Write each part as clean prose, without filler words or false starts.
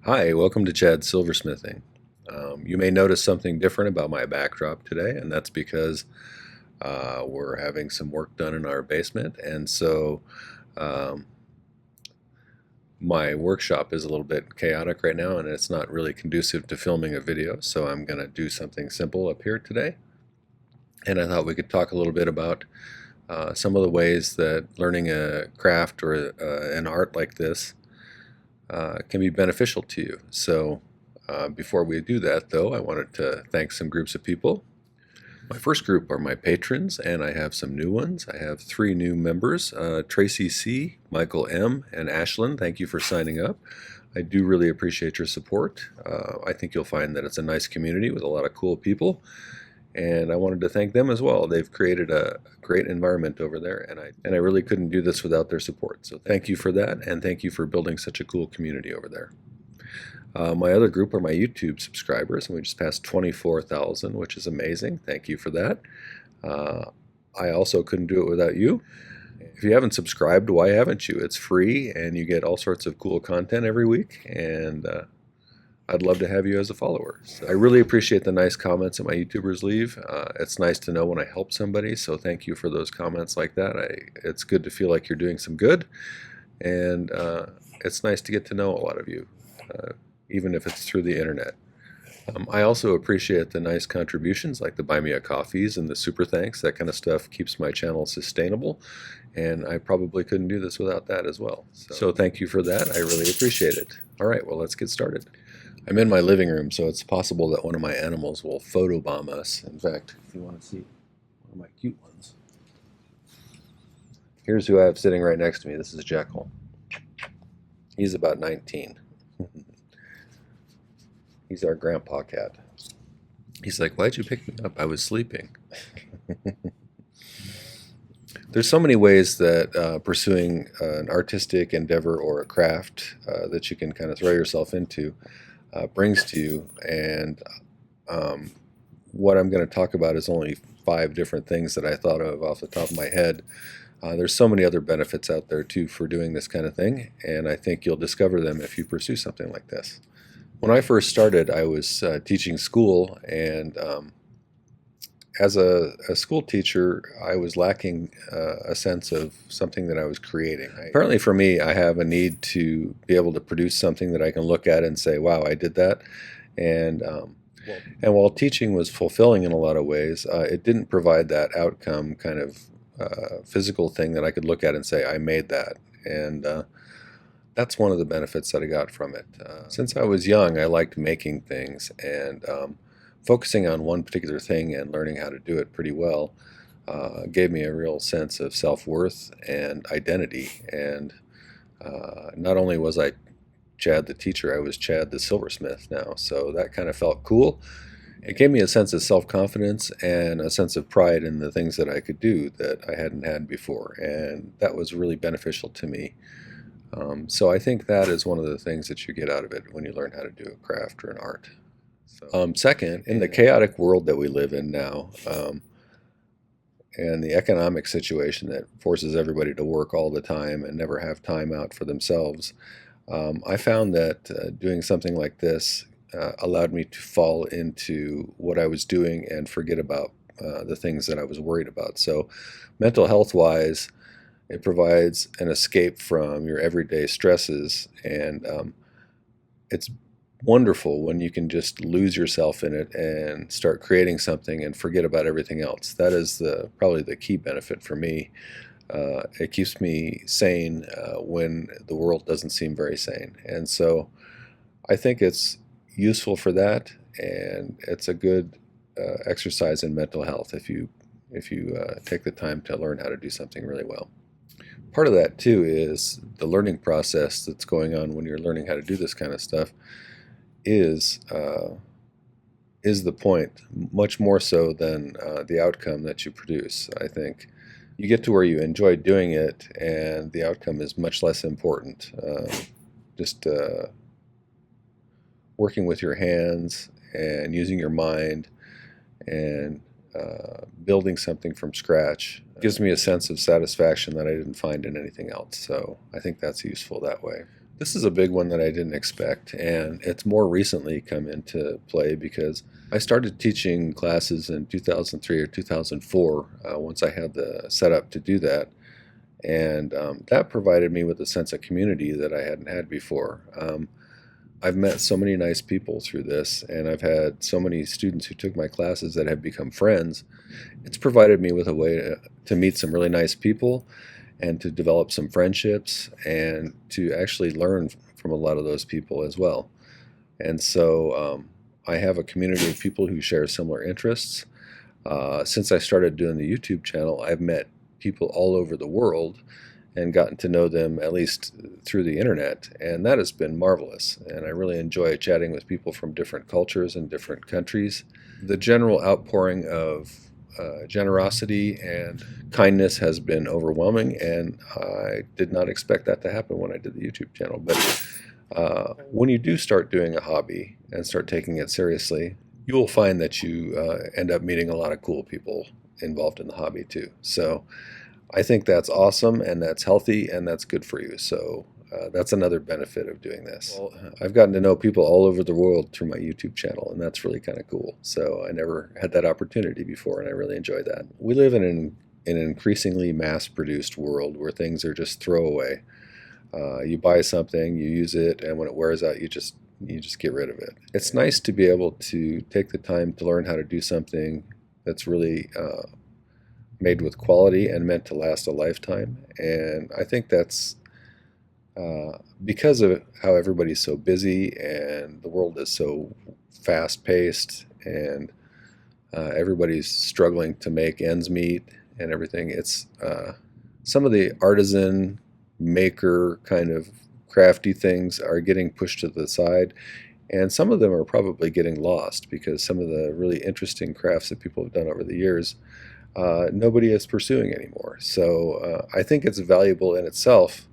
Hi, welcome to Chad's Silversmithing. You may notice something different about my backdrop today, and that's because we're having some work done in our basement, and so um, my workshop is a little bit chaotic right now, and it's not really conducive to filming a video, so I'm going to do something simple up here today. And I thought we could talk a little bit about some of the ways that learning a craft or an art like this can be beneficial to you. So before we do that, though, I wanted to thank some groups of people. My first group are my patrons, and I have some new ones. I have 3 new members, Tracy C., Michael M., and Ashlyn. Thank you for signing up. I do really appreciate your support. I think you'll find that it's a nice community with a lot of cool people, and I wanted to thank them as well. They've created a great environment over there, and I really couldn't do this without their support. So thank you for that, and thank you for building such a cool community over there. My other group are my YouTube subscribers, and we just passed 24,000, which is amazing. Thank you for that. I also couldn't do it without you. If you haven't subscribed, why haven't you? It's free, and you get all sorts of cool content every week, and I'd love to have you as a follower. So I really appreciate the nice comments that my YouTubers leave. It's nice to know when I help somebody, so thank you for those comments like that. It's good to feel like you're doing some good, and it's nice to get to know a lot of you, even if it's through the internet. I also appreciate the nice contributions like the Buy Me a Coffees and the Super Thanks. That kind of stuff keeps my channel sustainable, and I probably couldn't do this without that as well. So thank you for that. I really appreciate it. All right, well, let's get started. I'm in my living room, so it's possible that one of my animals will photobomb us. In fact, if you want to see one of my cute ones, here's who I have sitting right next to me. This is Jekyll. He's about 19. He's our grandpa cat. He's like, why'd you pick me up? I was sleeping. There's so many ways that pursuing an artistic endeavor or a craft that you can kind of throw yourself into brings to you. And what I'm going to talk about is only 5 different things that I thought of off the top of my head. There's so many other benefits out there too for doing this kind of thing, and I think you'll discover them if you pursue something like this. When I first started, I was teaching school, and as a school teacher, I was lacking a sense of something that I was creating. Apparently for me, I have a need to be able to produce something that I can look at and say, wow, I did that. And while teaching was fulfilling in a lot of ways, it didn't provide that outcome kind of physical thing that I could look at and say, I made that. And that's one of the benefits that I got from it. Since I was young, I liked making things, and focusing on one particular thing and learning how to do it pretty well gave me a real sense of self-worth and identity. And not only was I Chad the teacher, I was Chad the silversmith now, so that kind of felt cool. It gave me a sense of self-confidence and a sense of pride in the things that I could do that I hadn't had before, and that was really beneficial to me. So I think that is one of the things that you get out of it when you learn how to do a craft or an art. Second, in the chaotic world that we live in now, and the economic situation that forces everybody to work all the time and never have time out for themselves, I found that doing something like this allowed me to fall into what I was doing and forget about the things that I was worried about. So mental health-wise, it provides an escape from your everyday stresses, and it's wonderful when you can just lose yourself in it and start creating something and forget about everything else. That is probably the key benefit for me. It keeps me sane when the world doesn't seem very sane, and so I think it's useful for that, and it's a good exercise in mental health if you take the time to learn how to do something really well. Part of that too is the learning process that's going on when you're learning how to do this kind of stuff is the point, much more so than the outcome that you produce. I think you get to where you enjoy doing it, and the outcome is much less important. Just working with your hands and using your mind and building something from scratch gives me a sense of satisfaction that I didn't find in anything else. So I think that's useful that way. This is a big one that I didn't expect, and it's more recently come into play because I started teaching classes in 2003 or 2004 once I had the setup to do that, and that provided me with a sense of community that I hadn't had before. I've met so many nice people through this, and I've had so many students who took my classes that have become friends. It's provided me with a way to meet some really nice people and to develop some friendships and to actually learn from a lot of those people as well. And so I have a community of people who share similar interests. Since I started doing the YouTube channel, I've met people all over the world and gotten to know them at least through the internet, and that has been marvelous. And I really enjoy chatting with people from different cultures and different countries. The general outpouring of generosity and kindness has been overwhelming, and I did not expect that to happen when I did the YouTube channel. But when you do start doing a hobby and start taking it seriously, you will find that you end up meeting a lot of cool people involved in the hobby too. So I think that's awesome, and that's healthy, and that's good for you. So that's another benefit of doing this. Well, I've gotten to know people all over the world through my YouTube channel, and that's really kind of cool. So I never had that opportunity before, and I really enjoy that. We live in an increasingly mass-produced world where things are just throwaway. You buy something, you use it, and when it wears out, you just get rid of it. It's nice to be able to take the time to learn how to do something that's really made with quality and meant to last a lifetime. And I think that's because of how everybody's so busy and the world is so fast-paced, and everybody's struggling to make ends meet and everything. It's some of the artisan maker kind of crafty things are getting pushed to the side, and some of them are probably getting lost because some of the really interesting crafts that people have done over the years nobody is pursuing anymore. So I think it's valuable in itself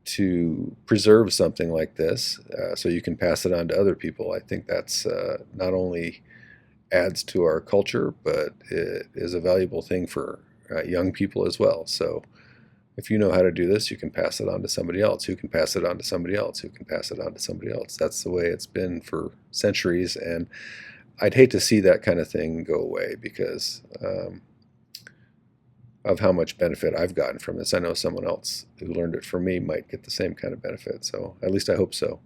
to preserve something like this so you can pass it on to other people. I think that's not only adds to our culture, but it is a valuable thing for young people as well. So if you know how to do this, you can pass it on to somebody else, who can pass it on to somebody else, who can pass it on to somebody else. That's the way it's been for centuries, and I'd hate to see that kind of thing go away because of how much benefit I've gotten from this. I know someone else who learned it from me might get the same kind of benefit, so at least I hope so.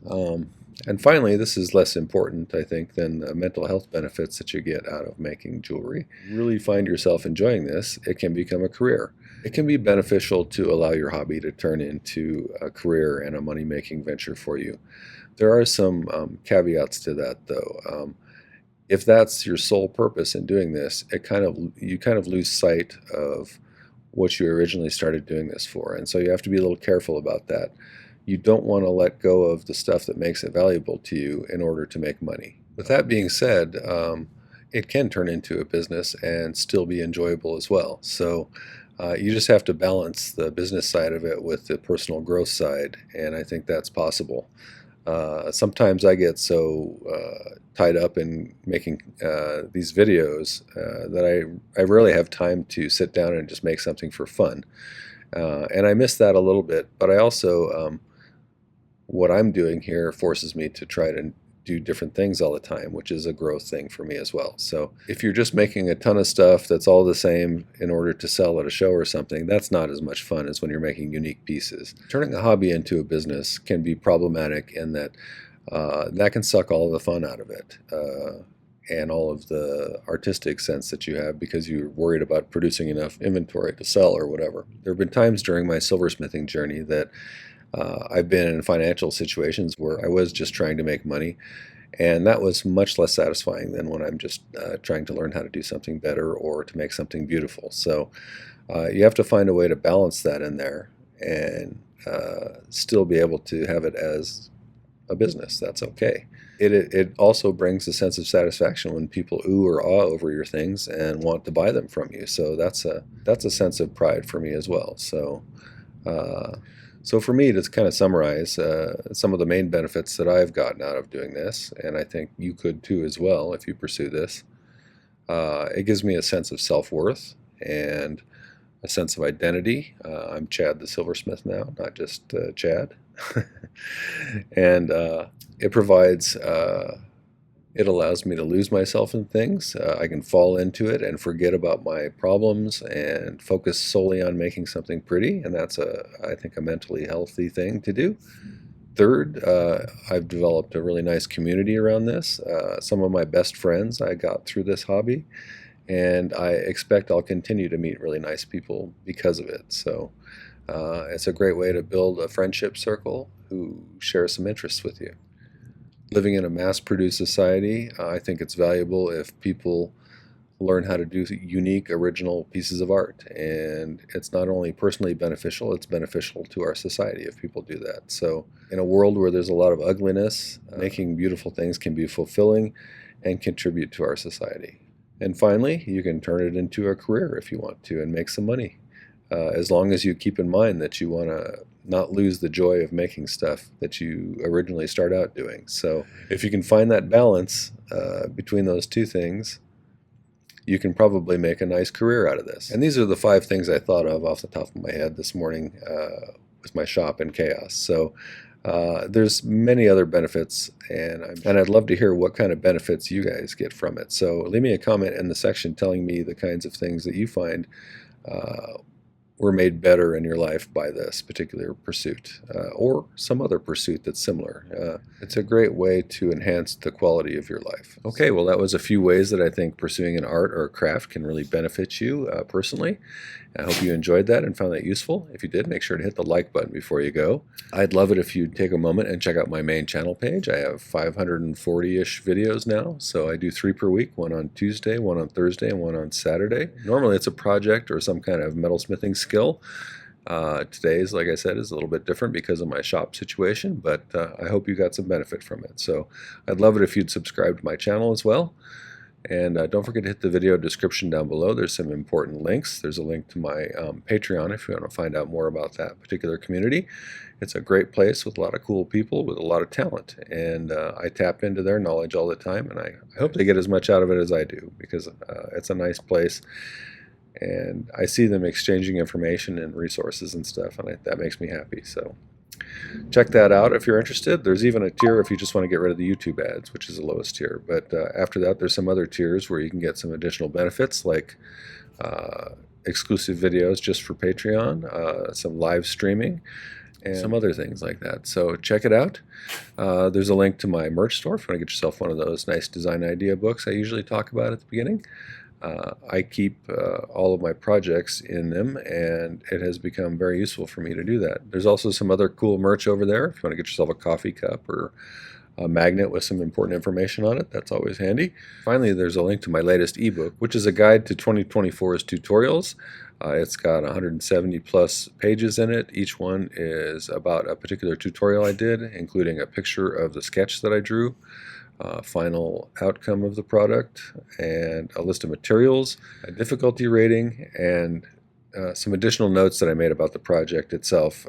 And finally, this is less important, I think, than the mental health benefits that you get out of making jewelry. You really find yourself enjoying this, it can become a career. It can be beneficial to allow your hobby to turn into a career and a money-making venture for you. There are some caveats to that, though. If that's your sole purpose in doing this, you kind of lose sight of what you originally started doing this for, and so you have to be a little careful about that. You don't want to let go of the stuff that makes it valuable to you in order to make money. With that being said, it can turn into a business and still be enjoyable as well. So you just have to balance the business side of it with the personal growth side, and I think that's possible. Sometimes I get so tied up in making these videos that I rarely have time to sit down and just make something for fun. And I miss that a little bit, but I also, what I'm doing here forces me to try to do different things all the time, which is a growth thing for me as well. So if you're just making a ton of stuff that's all the same in order to sell at a show or something, that's not as much fun as when you're making unique pieces. Turning a hobby into a business can be problematic in that that can suck all the fun out of it and all of the artistic sense that you have because you're worried about producing enough inventory to sell or whatever. There have been times during my silversmithing journey that I've been in financial situations where I was just trying to make money, and that was much less satisfying than when I'm just trying to learn how to do something better or to make something beautiful. So you have to find a way to balance that in there and still be able to have it as a business. That's okay. It also brings a sense of satisfaction when people ooh or ah over your things and want to buy them from you. So that's a sense of pride for me as well. So for me, to kind of summarize some of the main benefits that I've gotten out of doing this, and I think you could too as well if you pursue this, it gives me a sense of self-worth, and a sense of identity. I'm Chad the silversmith now, not just Chad. And it provides, it allows me to lose myself in things. I can fall into it and forget about my problems and focus solely on making something pretty, and that's, I think, a mentally healthy thing to do. Third, I've developed a really nice community around this. Some of my best friends I got through this hobby, and I expect I'll continue to meet really nice people because of it. So it's a great way to build a friendship circle who share some interests with you. Living in a mass-produced society, I think it's valuable if people learn how to do unique, original pieces of art. And it's not only personally beneficial, it's beneficial to our society if people do that. So in a world where there's a lot of ugliness, making beautiful things can be fulfilling and contribute to our society. And finally, you can turn it into a career if you want to and make some money, as long as you keep in mind that you want to not lose the joy of making stuff that you originally start out doing. So if you can find that balance between those two things, you can probably make a nice career out of this. And these are the 5 things I thought of off the top of my head this morning with my shop in chaos. So there's many other benefits, and I'd love to hear what kind of benefits you guys get from it. So leave me a comment in the section telling me the kinds of things that you find were made better in your life by this particular pursuit, or some other pursuit that's similar. It's a great way to enhance the quality of your life. Okay, well, that was a few ways that I think pursuing an art or a craft can really benefit you personally. I hope you enjoyed that and found that useful. If you did, make sure to hit the like button before you go. I'd love it if you'd take a moment and check out my main channel page. I have 540-ish videos now, so I do 3 per week, one on Tuesday, one on Thursday, and one on Saturday. Normally it's a project or some kind of metalsmithing skill. Today's, like I said, is a little bit different because of my shop situation, but I hope you got some benefit from it. So I'd love it if you'd subscribe to my channel as well. And don't forget to hit the video description down below. There's some important links. There's a link to my Patreon if you want to find out more about that particular community. It's a great place with a lot of cool people with a lot of talent. And I tap into their knowledge all the time, and I hope they get as much out of it as I do, because it's a nice place. And I see them exchanging information and resources and stuff, and that makes me happy. So check that out if you're interested. There's even a tier if you just want to get rid of the YouTube ads, which is the lowest tier. But after that, there's some other tiers where you can get some additional benefits, like exclusive videos just for Patreon, some live streaming, and some other things like that. So check it out. There's a link to my merch store if you want to get yourself one of those nice design idea books I usually talk about at the beginning. I keep all of my projects in them, and it has become very useful for me to do that. There's also some other cool merch over there. If you want to get yourself a coffee cup or a magnet with some important information on it, that's always handy. Finally, there's a link to my latest ebook, which is a guide to 2024's tutorials. It's got 170 plus pages in it. Each one is about a particular tutorial I did, including a picture of the sketch that I drew, final outcome of the product, and a list of materials, a difficulty rating, and some additional notes that I made about the project itself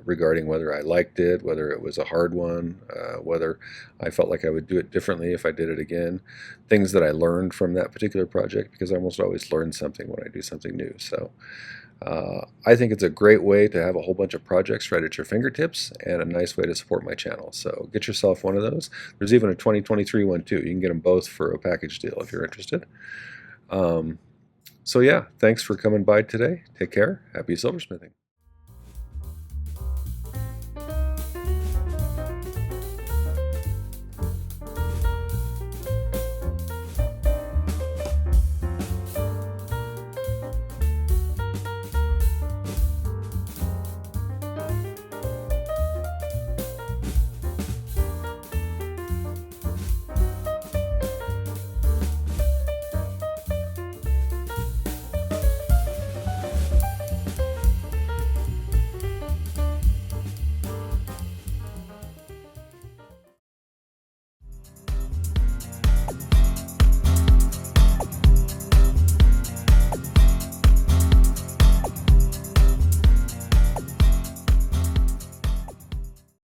regarding whether I liked it, whether it was a hard one, whether I felt like I would do it differently if I did it again, things that I learned from that particular project, because I almost always learn something when I do something new. So I think it's a great way to have a whole bunch of projects right at your fingertips, and a nice way to support my channel. So get yourself one of those. There's even a 2023 one too. You can get them both for a package deal if you're interested. So yeah, thanks for coming by today. Take care. Happy silversmithing.